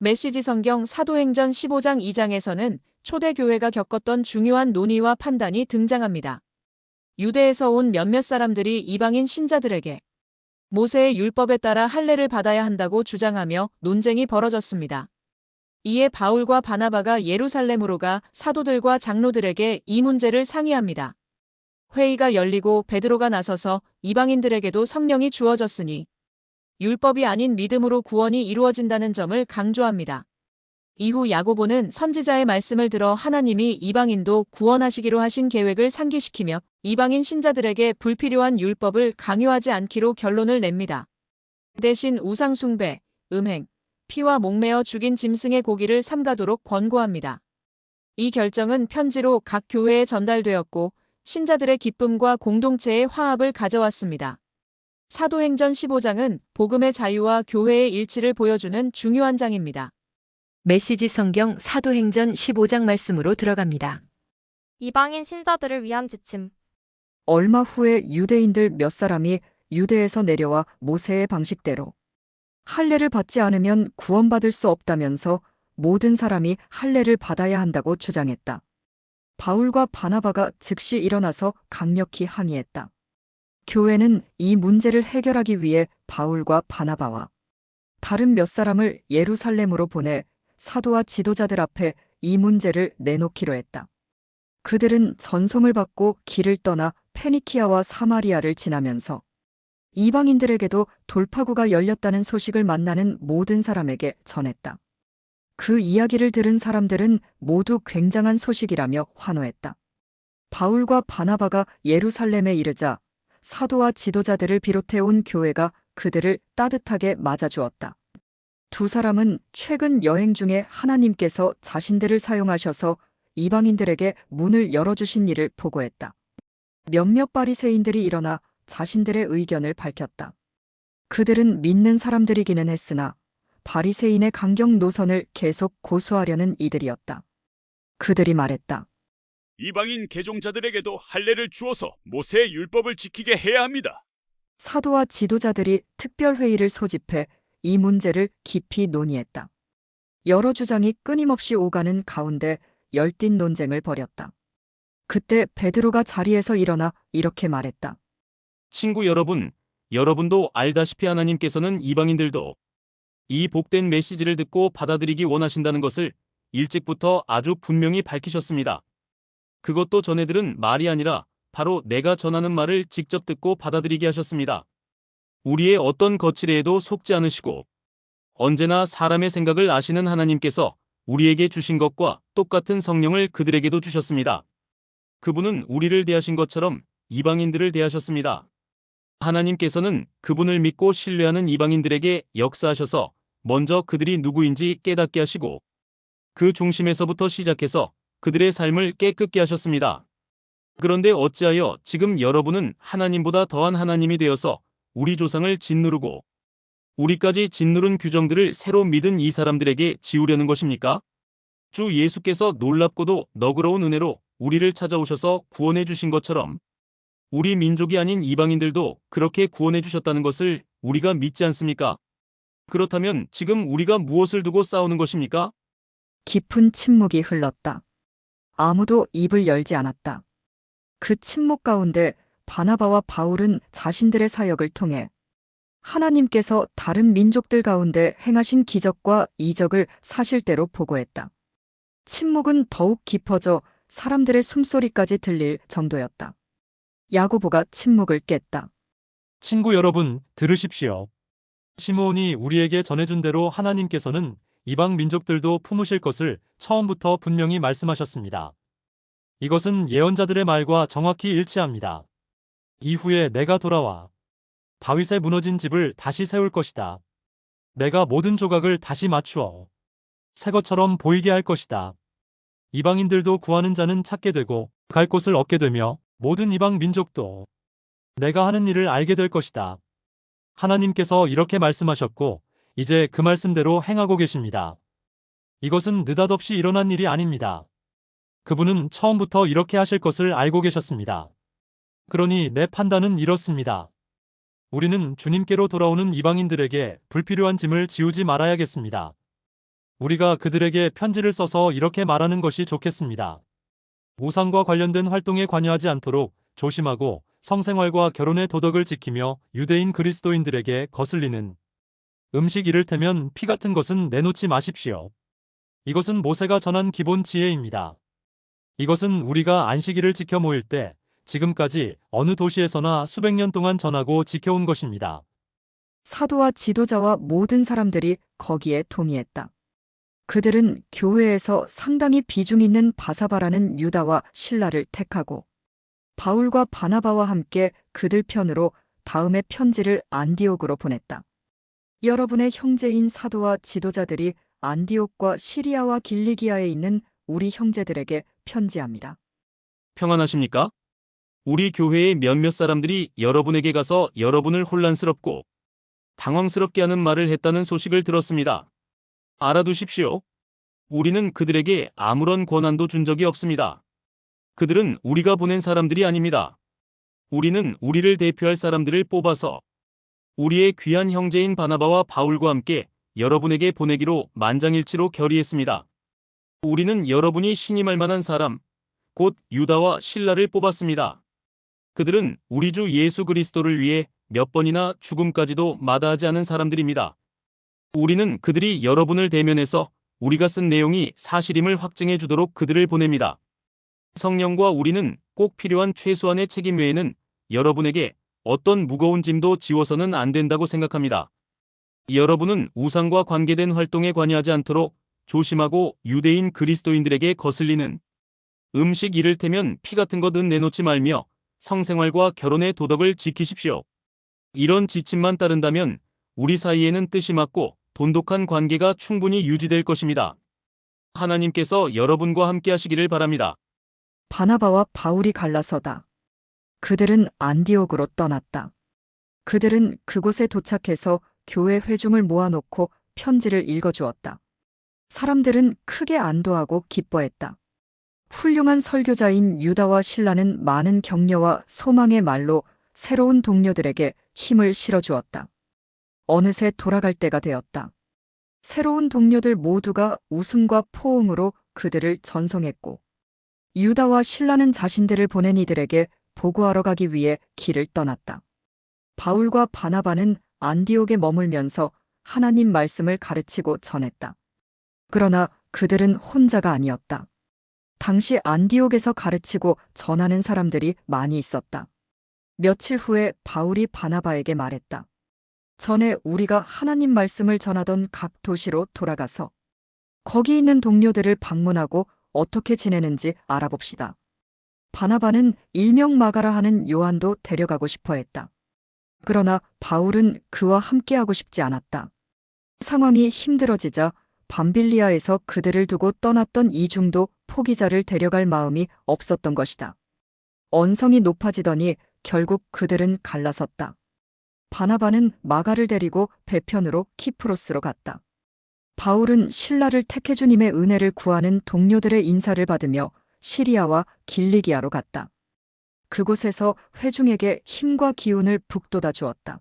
메시지 성경 사도행전 15장 2장에서는 초대교회가 겪었던 중요한 논의와 판단이 등장합니다. 유대에서 온 몇몇 사람들이 이방인 신자들에게 모세의 율법에 따라 할례를 받아야 한다고 주장하며 논쟁이 벌어졌습니다. 이에 바울과 바나바가 예루살렘으로 가 사도들과 장로들에게 이 문제를 상의합니다. 회의가 열리고 베드로가 나서서 이방인들에게도 성령이 주어졌으니 율법이 아닌 믿음으로 구원이 이루어진다는 점을 강조합니다. 이후 야고보는 선지자의 말씀을 들어 하나님이 이방인도 구원하시기로 하신 계획을 상기시키며 이방인 신자들에게 불필요한 율법을 강요하지 않기로 결론을 냅니다. 대신 우상숭배, 음행, 피와 목매어 죽인 짐승의 고기를 삼가도록 권고합니다. 이 결정은 편지로 각 교회에 전달되었고 신자들의 기쁨과 공동체의 화합을 가져왔습니다. 사도행전 15장은 복음의 자유와 교회의 일치를 보여주는 중요한 장입니다. 메시지 성경 사도행전 15장 말씀으로 들어갑니다. 이방인 신자들을 위한 지침. 얼마 후에 유대인들 몇 사람이 유대에서 내려와 모세의 방식대로 할례를 받지 않으면 구원받을 수 없다면서 모든 사람이 할례를 받아야 한다고 주장했다. 바울과 바나바가 즉시 일어나서 강력히 항의했다. 교회는 이 문제를 해결하기 위해 바울과 바나바와 다른 몇 사람을 예루살렘으로 보내 사도와 지도자들 앞에 이 문제를 내놓기로 했다. 그들은 전송을 받고 길을 떠나 페니키아와 사마리아를 지나면서 이방인들에게도 돌파구가 열렸다는 소식을 만나는 모든 사람에게 전했다. 그 이야기를 들은 사람들은 모두 굉장한 소식이라며 환호했다. 바울과 바나바가 예루살렘에 이르자 사도와 지도자들을 비롯해 온 교회가 그들을 따뜻하게 맞아주었다. 두 사람은 최근 여행 중에 하나님께서 자신들을 사용하셔서 이방인들에게 문을 열어주신 일을 보고했다. 몇몇 바리새인들이 일어나 자신들의 의견을 밝혔다. 그들은 믿는 사람들이기는 했으나 바리새인의 강경 노선을 계속 고수하려는 이들이었다. 그들이 말했다. 이방인 개종자들에게도 할례를 주어서 모세의 율법을 지키게 해야 합니다. 사도와 지도자들이 특별회의를 소집해 이 문제를 깊이 논의했다. 여러 주장이 끊임없이 오가는 가운데 열띤 논쟁을 벌였다. 그때 베드로가 자리에서 일어나 이렇게 말했다. 친구 여러분, 여러분도 알다시피 하나님께서는 이방인들도 이 복된 메시지를 듣고 받아들이기 원하신다는 것을 일찍부터 아주 분명히 밝히셨습니다. 그것도 전애들은 말이 아니라 바로 내가 전하는 말을 직접 듣고 받아들이게 하셨습니다. 우리의 어떤 거칠애에도 속지 않으시고 언제나 사람의 생각을 아시는 하나님께서 우리에게 주신 것과 똑같은 성령을 그들에게도 주셨습니다. 그분은 우리를 대하신 것처럼 이방인들을 대하셨습니다. 하나님께서는 그분을 믿고 신뢰하는 이방인들에게 역사하셔서 먼저 그들이 누구인지 깨닫게 하시고 그 중심에서부터 시작해서 그들의 삶을 깨끗게 하셨습니다. 그런데 어찌하여 지금 여러분은 하나님보다 더한 하나님이 되어서 우리 조상을 짓누르고 우리까지 짓누른 규정들을 새로 믿은 이 사람들에게 지우려는 것입니까? 주 예수께서 놀랍고도 너그러운 은혜로 우리를 찾아오셔서 구원해 주신 것처럼 우리 민족이 아닌 이방인들도 그렇게 구원해 주셨다는 것을 우리가 믿지 않습니까? 그렇다면 지금 우리가 무엇을 두고 싸우는 것입니까? 깊은 침묵이 흘렀다. 아무도 입을 열지 않았다. 그 침묵 가운데 바나바와 바울은 자신들의 사역을 통해 하나님께서 다른 민족들 가운데 행하신 기적과 이적을 사실대로 보고했다. 침묵은 더욱 깊어져 사람들의 숨소리까지 들릴 정도였다. 야고보가 침묵을 깼다. 친구 여러분, 들으십시오. 시므온이 우리에게 전해준 대로 하나님께서는 이방 민족들도 품으실 것을 처음부터 분명히 말씀하셨습니다. 이것은 예언자들의 말과 정확히 일치합니다. 이후에 내가 돌아와 다윗의 무너진 집을 다시 세울 것이다. 내가 모든 조각을 다시 맞추어 새 것처럼 보이게 할 것이다. 이방인들도 구하는 자는 찾게 되고 갈 곳을 얻게 되며 모든 이방 민족도 내가 하는 일을 알게 될 것이다. 하나님께서 이렇게 말씀하셨고 이제 그 말씀대로 행하고 계십니다. 이것은 느닷없이 일어난 일이 아닙니다. 그분은 처음부터 이렇게 하실 것을 알고 계셨습니다. 그러니 내 판단은 이렇습니다. 우리는 주님께로 돌아오는 이방인들에게 불필요한 짐을 지우지 말아야겠습니다. 우리가 그들에게 편지를 써서 이렇게 말하는 것이 좋겠습니다. 우상과 관련된 활동에 관여하지 않도록 조심하고 성생활과 결혼의 도덕을 지키며 유대인 그리스도인들에게 거슬리는 음식 이를테면 피 같은 것은 내놓지 마십시오. 이것은 모세가 전한 기본 지혜입니다. 이것은 우리가 안식일을 지켜 모일 때 지금까지 어느 도시에서나 수백 년 동안 전하고 지켜온 것입니다. 사도와 지도자와 모든 사람들이 거기에 동의했다. 그들은 교회에서 상당히 비중 있는 바사바라는 유다와 실라를 택하고 바울과 바나바와 함께 그들 편으로 다음에 편지를 안디옥으로 보냈다. 여러분의 형제인 사도와 지도자들이 안디옥과 시리아와 길리기아에 있는 우리 형제들에게 편지합니다. 평안하십니까? 우리 교회의 몇몇 사람들이 여러분에게 가서 여러분을 혼란스럽고 당황스럽게 하는 말을 했다는 소식을 들었습니다. 알아두십시오. 우리는 그들에게 아무런 권한도 준 적이 없습니다. 그들은 우리가 보낸 사람들이 아닙니다. 우리는 우리를 대표할 사람들을 뽑아서 우리의 귀한 형제인 바나바와 바울과 함께 여러분에게 보내기로 만장일치로 결의했습니다. 우리는 여러분이 신임할 만한 사람, 곧 유다와 실라를 뽑았습니다. 그들은 우리 주 예수 그리스도를 위해 몇 번이나 죽음까지도 마다하지 않은 사람들입니다. 우리는 그들이 여러분을 대면해서 우리가 쓴 내용이 사실임을 확증해 주도록 그들을 보냅니다. 성령과 우리는 꼭 필요한 최소한의 책임 외에는 여러분에게 어떤 무거운 짐도 지워서는 안 된다고 생각합니다. 여러분은 우상과 관계된 활동에 관여하지 않도록 조심하고 유대인 그리스도인들에게 거슬리는 음식 이를테면 피 같은 것은 내놓지 말며 성생활과 결혼의 도덕을 지키십시오. 이런 지침만 따른다면 우리 사이에는 뜻이 맞고 돈독한 관계가 충분히 유지될 것입니다. 하나님께서 여러분과 함께 하시기를 바랍니다. 바나바와 바울이 갈라서다. 그들은 안디옥으로 떠났다. 그들은 그곳에 도착해서 교회 회중을 모아놓고 편지를 읽어주었다. 사람들은 크게 안도하고 기뻐했다. 훌륭한 설교자인 유다와 실라는 많은 격려와 소망의 말로 새로운 동료들에게 힘을 실어주었다. 어느새 돌아갈 때가 되었다. 새로운 동료들 모두가 웃음과 포옹으로 그들을 전송했고 유다와 실라는 자신들을 보낸 이들에게 보고하러 가기 위해 길을 떠났다. 바울과 바나바는 안디옥에 머물면서 하나님 말씀을 가르치고 전했다. 그러나 그들은 혼자가 아니었다. 당시 안디옥에서 가르치고 전하는 사람들이 많이 있었다. 며칠 후에 바울이 바나바에게 말했다. 전에 우리가 하나님 말씀을 전하던 각 도시로 돌아가서 거기 있는 동료들을 방문하고 어떻게 지내는지 알아봅시다. 바나바는 일명 마가라 하는 요한도 데려가고 싶어 했다. 그러나 바울은 그와 함께하고 싶지 않았다. 상황이 힘들어지자 밤빌리아에서 그들을 두고 떠났던 이중도 포기자를 데려갈 마음이 없었던 것이다. 언성이 높아지더니 결국 그들은 갈라섰다. 바나바는 마가를 데리고 배편으로 키프로스로 갔다. 바울은 신라를 택해 주님의 은혜를 구하는 동료들의 인사를 받으며 시리아와 길리기아로 갔다. 그곳에서 회중에게 힘과 기운을 북돋아 주었다.